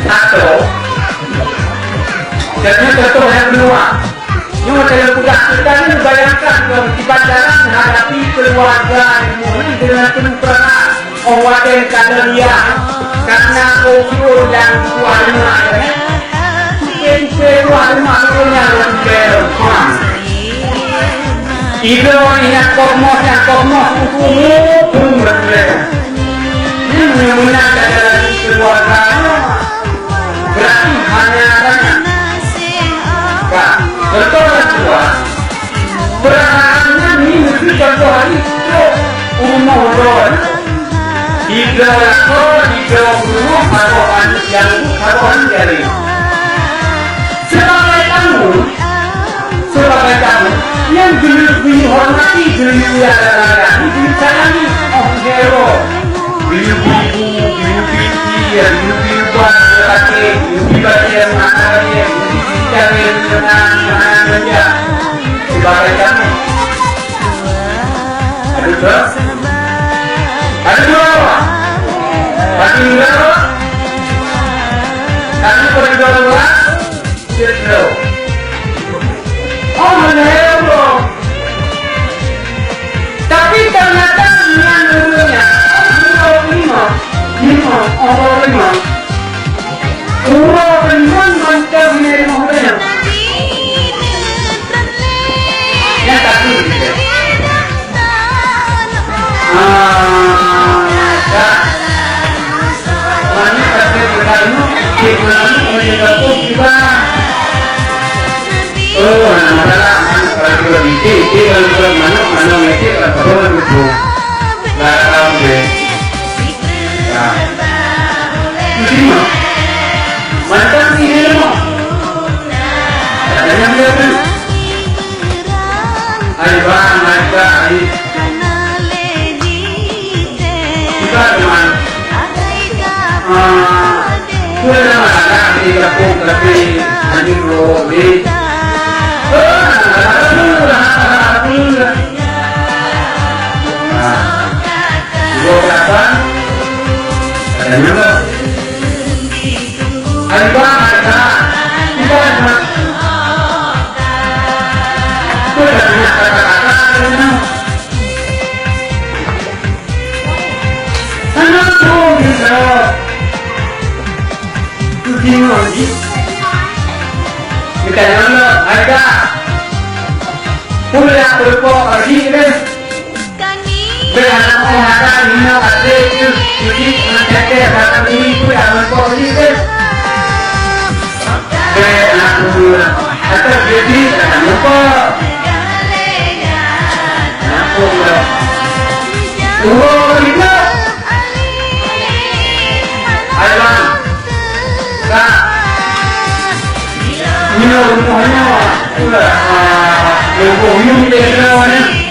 atau jadinya contoh yang kedua. Yang dalam tugas kita ini membayangkan di bandara menghadapi keluarga ini dengan penuh peran orang kadaria karena kau yang warna itu warna punya lebih itu yang kormos hukum berbeda ini menggunakan dari keluarga berarti hanya betul kedua perannya ini mesti contoh hari itu umur tiga puluh kawan yang kawan dari sebagai kamu yang dihormati dihormati disayangi hero sebagai kamu ada dua pasti dua kami berdua tidak oh menero tapi ternyata yang dulunya lima mantap menerima yang satu mana pasti berlalu kita oh masalah kalau di kalau mana itu kalau itu nggak tahu deh terima mantap ini loh ada yang lebih ayo bang mereka ayo kita teman sudah ada di kampung tapi anjing lobi berapa ada nama ada pulang berpok lagi deh berharap menghadap lima kali jadi mencetak kata ini pun yang berpok lagi deh atau jadi jangan lupa lima ayo kak minum semuanya minum dari mana